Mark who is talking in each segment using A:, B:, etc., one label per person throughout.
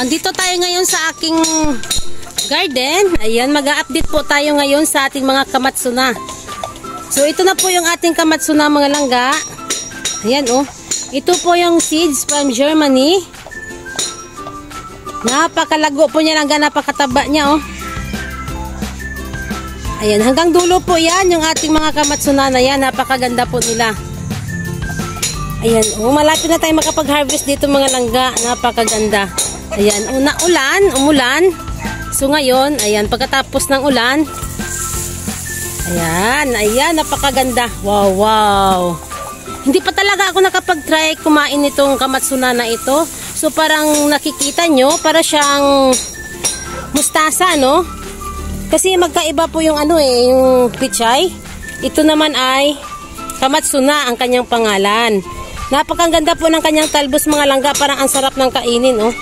A: Nandito tayo ngayon sa aking garden. Ayan, mag-a-update po tayo ngayon sa ating mga kamatsuna. So, ito na po yung ating kamatsuna mga langga. Ayan, oh. Ito po yung seeds from Germany. Napakalago po niya langga, napakataba niya, oh. Ayan, hanggang dulo po yan, yung ating mga kamatsuna na yan. Napakaganda po nila. Ayan, oh, malapit na tayo makapag-harvest dito mga langga. Napakaganda. Ayan, umulan. So ngayon, ayan, pagkatapos ng ulan, ayan, napakaganda. Wow. Hindi pa talaga ako nakapag-try kumain itong kamatsuna na ito. So parang nakikita nyo, para siyang mustasa, no? Kasi magkaiba po yung yung pichay. Ito naman ay kamatsuna ang kanyang pangalan. Napakaganda po ng kanyang talbos mga langga, parang ang sarap ng kainin, oh.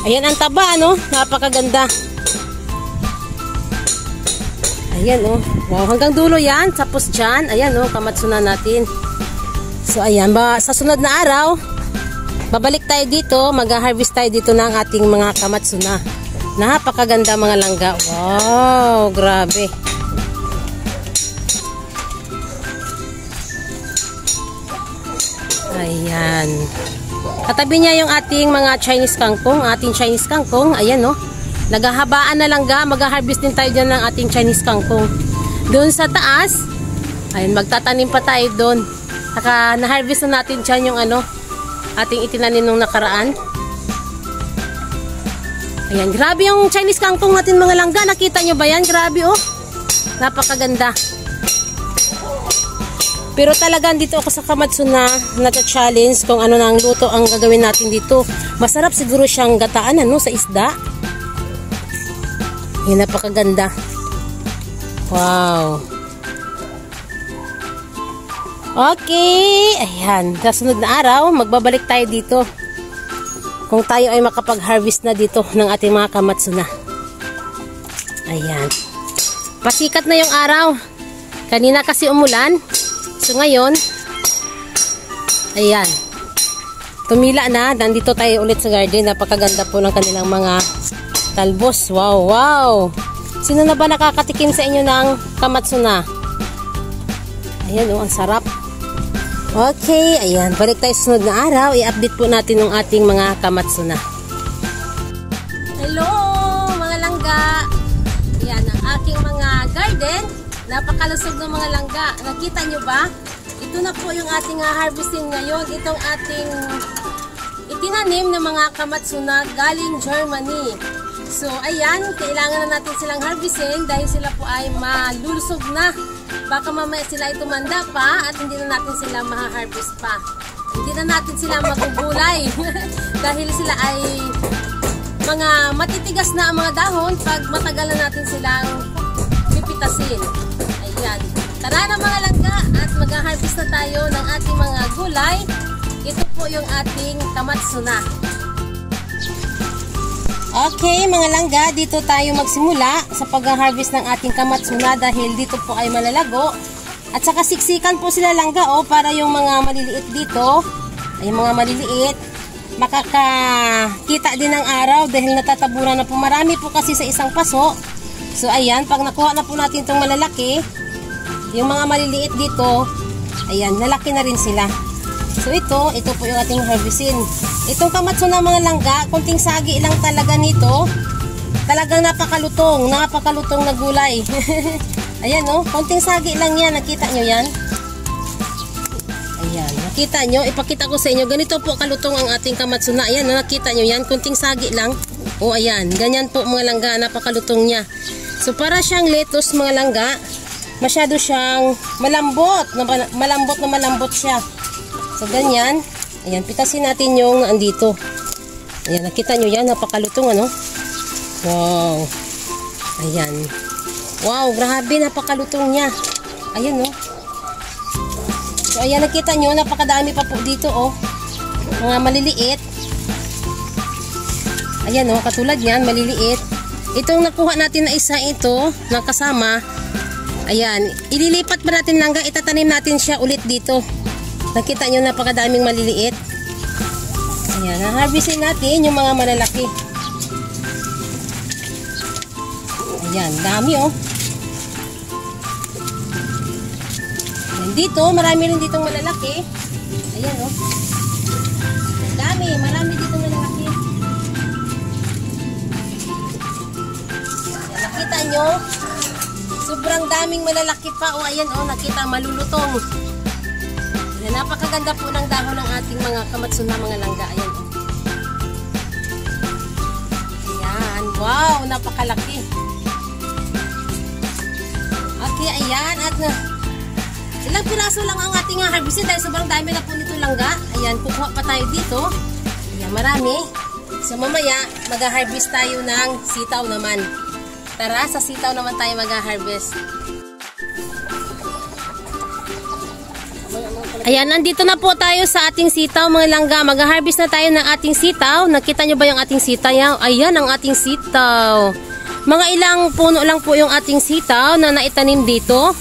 A: Ayan ang taba, no? Napakaganda. Ayan, oh. Wow, hanggang dulo yan. Tapos dyan, ayan, oh, kamatsuna natin. So, ayan, sa sunod na araw, babalik tayo dito, mag-harvest tayo dito ng ating mga kamatsuna. Napakaganda mga langga. Wow, grabe. Ayan. Katabi niya yung ating mga Chinese kangkong, ayan, no. Naghahabaan na langga, mag-harvest din tayo dyan ng ating Chinese kangkong. Doon sa taas, ayun, magtatanim pa tayo doon. Saka na-harvest na natin dyan yung ating itinanim nung nakaraan. Ayan, grabe yung Chinese kangkong natin mga langga. Nakita nyo ba yan? Grabe, oh. Napakaganda. Pero talagang dito ako sa kamatsuna na-challenge kung ano na ang luto ang gagawin natin dito. Masarap siguro siyang gataan sa isda. Yan, napakaganda. Wow. Okay. Ayan. Sa sunod na araw, magbabalik tayo dito. Kung tayo ay makapag-harvest na dito ng ating mga kamatsuna. Ayan. Pasikat na yung araw. Kanina kasi umulan. So ngayon, ayan, tumila na, nandito tayo ulit sa garden. Napakaganda po ng kanilang mga talbos. Wow. Sino na ba nakakatikim sa inyo ng kamatsuna? Ayan, oh, ang sarap. Okay, ayan, balik tayo sa sunod na araw. I-update po natin ng ating mga kamatsuna. Hello mga langga. Ayan ang aking mga garden. Napakalusog ng mga langga. Nakita nyo ba? Ito na po yung ating harvesting ngayon. Itong ating itinanim na mga kamatsuna galing Germany. So, ayan, kailangan na natin silang harvesting dahil sila po ay malulusog na. Baka mamaya sila ay tumanda pa at hindi na natin sila maha-harvest pa. Hindi na natin sila magugulay dahil sila ay mga matitigas na ang mga dahon pag matagal na natin silang pipitasin. Ayan. Tara na mga langga at mag-harvest na tayo ng ating mga gulay. Ito po yung ating kamatsuna. Okay mga langga, dito tayo magsimula sa pag-harvest ng ating kamatsuna dahil dito po ay malalago. At saka siksikan po sila langga, oh, para yung mga maliliit dito, ay mga maliliit, makakakita din ng araw dahil natatabunan na po. Marami po kasi sa isang paso. So ayan, pag nakuha na po natin itong malalaki, yung mga maliliit dito, ayan, lalaki na rin sila. So ito po yung ating harvestin. Itong kamatsuna mga langga, kunting sagi lang talaga nito. Talagang napakalutong na gulay. Ayan, oh, kunting sagi lang yan. Nakita nyo yan? Ayan, nakita nyo? Ipakita ko sa inyo. Ganito po kalutong ang ating kamatsuna. Ayan, nakita nyo yan? Kunting sagi lang. Oh, ayan, ganyan po mga langga, napakalutong niya. So para siyang lettuce mga langga. Masyado siyang malambot siya. So ganyan. Ayan, pitasin natin yung andito. Ayan, nakita nyo yan, napakalutong Wow. Ayan. Wow, grabe, napakalutong niya. Ayan, oh. So ayan, nakita nyo, napakadami pa po dito, oh. Mga maliliit. Ayan, oh, katulad yan, maliliit. Itong nakuha natin na isa ito, na kasama, ayan, ililipat ba natin langga, itatanim natin siya ulit dito. Nakita nyo, napakadaming maliliit. Ayan, harvestin natin yung mga malalaki. Ayan, dami oh. Ayan, dito, marami rin ditong malalaki. Ayan oh. Dami, marami ditong malalaki. Ayan, nakita nyo? Sobrang daming malalaki pa. O, ayan oh, nakita, malulutong. Ayan, napakaganda po ng dahon ng ating mga kamatsuna, mga langga. Ayan oh. Ayan, wow, napakalaki. Okay, ayan, at ilang piraso lang ang ating harvestin dahil sobrang dami na po nito langga. Ayan, kukuha pa tayo dito. Ayan, marami. So, mamaya, mag-harvest tayo ng sitaw naman. Tara, sa sitaw naman tayo mag-harvest. Ayan, nandito na po tayo sa ating sitaw, mga langga. Mag-harvest na tayo ng ating sitaw. Nakita nyo ba yung ating sitaw? Ayan, ang ating sitaw. Mga ilang puno lang po yung ating sitaw na naitanim dito.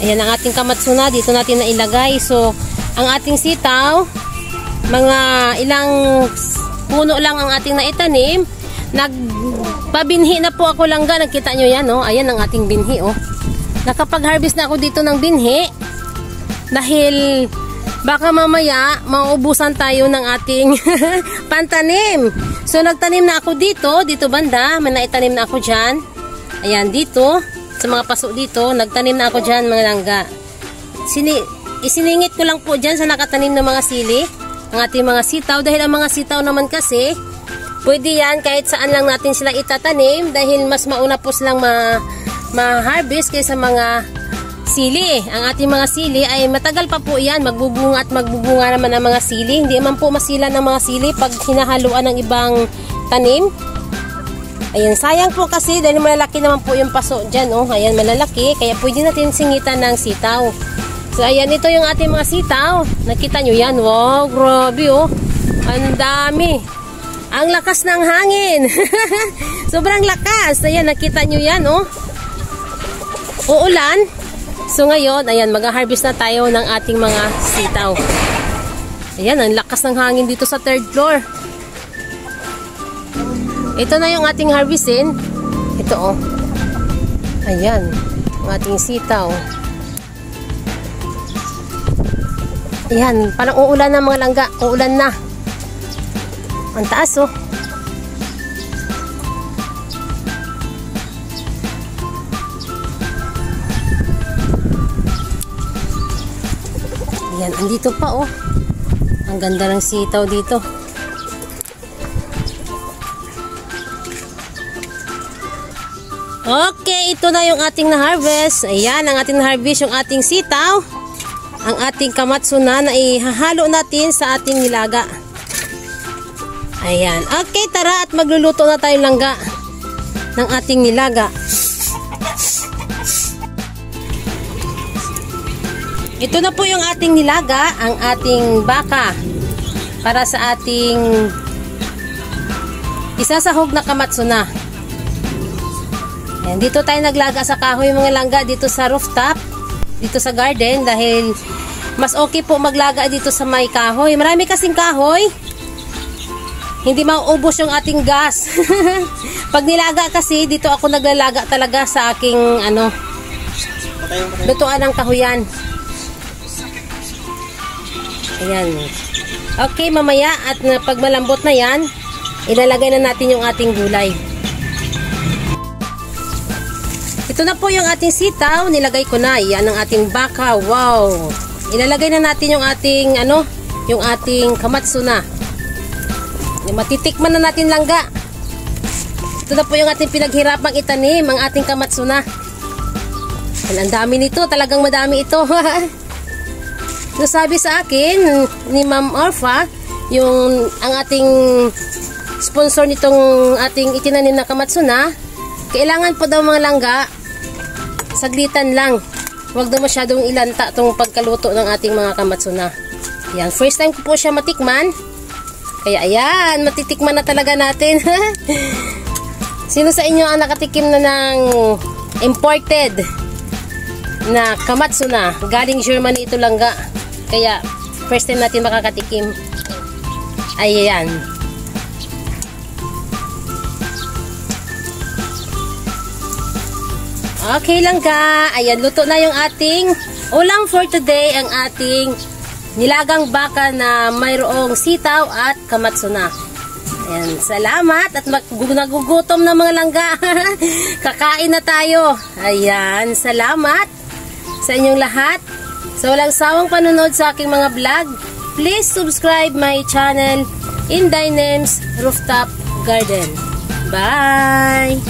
A: Ayan, ang ating kamatsuna. Dito natin nailagay. So, ang ating sitaw, mga ilang puno lang ang ating naitanim. Nagpabinhi na po ako langga. Nakita nyo yan, oh. Ayan ang ating binhi, oh. Nakapag-harvest na ako dito ng binhi. Dahil baka mamaya mauubusan tayo ng ating pantanim. So nagtanim na ako dito banda, may naitanim na ako dyan. Ayan, dito, sa mga paso dito, nagtanim na ako dyan, mga langga. Isiningit ko lang po dyan sa nakatanim ng mga sili, ang ating mga sitaw. Dahil ang mga sitaw naman kasi, pwede yan kahit saan lang natin sila itatanim. Dahil mas mauna po silang ma-harvest kaysa mga sili. Ang ating mga sili ay matagal pa po yan. Magbubunga at magbubunga naman ang mga sili. Hindi naman po masila ng mga sili pag hinahaluan ng ibang tanim. Ayan, sayang po kasi dahil malalaki naman po yung paso dyan. Oh. Ayan, malalaki. Kaya pwede natin singitan ng sitaw. So, ayan, ito yung ating mga sitaw. Nakita nyo yan? Wow, grabe oh. Ang dami. Ang lakas ng hangin. Sobrang lakas. Ayan, nakita nyo yan oh. Uulan. So ngayon, ayan, mag-harvest na tayo ng ating mga sitaw. Ayan, ang lakas ng hangin dito sa 3rd floor. Ito na yung ating harvestin. Ito, oh. Ayan, ang ating sitaw. Ayan, parang uulan na mga langga. Uulan na. Ang taas, oh. Ayan, andito pa oh. Ang ganda ng sitaw dito. Okay, ito na yung ating na-harvest. Ayan, ang ating na-harvest yung ating sitaw. Ang ating kamatsuna na ihahalo natin sa ating nilaga. Ayan. Okay, tara at magluluto na tayo langga ng ating nilaga. Ito na po yung ating nilaga, ang ating baka para sa ating isasahog na kamatsuna. Ayan, dito tayo naglaga sa kahoy mga langga, dito sa rooftop, dito sa garden, dahil mas okay po maglaga dito sa may kahoy. Marami kasing kahoy, hindi mauubos yung ating gas. Pag nilaga kasi, dito ako naglalaga talaga sa aking lutuan ng kahoyan. Ayan. Okay, mamaya at pag malambot na yan, ilalagay na natin yung ating gulay. Ito na po yung ating sitaw, nilagay ko na. Yan ang ating baka. Wow! Ilalagay na natin yung ating yung ating kamatsuna. Matitikman na natin langga. Ito na po yung ating pinaghirapang itanim, ang ating kamatsuna. Ang dami nito, talagang madami ito. Nasabi sa akin ni Ma'am Orfa, ang ating sponsor nitong ating itinanim na kamatsuna, kailangan po daw mga langga, saglitan lang. Huwag daw masyadong ilanta itong pagkaluto ng ating mga kamatsuna. Yan, first time ko po siya matikman. Kaya ayan, matitikman na talaga natin. Sino sa inyo ang nakatikim na ng imported na kamatsuna? Galing Germany ito langga. Kaya, first time natin makakatikim. Ayan. Okay lang ka. Ayan, luto na yung ating ulam for today. Ang ating nilagang baka na mayroong sitaw at kamatsuna. Ayan, salamat at nagugutom na mga langga. Kakain na tayo. Ayan, salamat sa inyong lahat. Sa walang sawang panunod sa aking mga vlog, please subscribe my channel, Inday Names Rooftop Garden. Bye!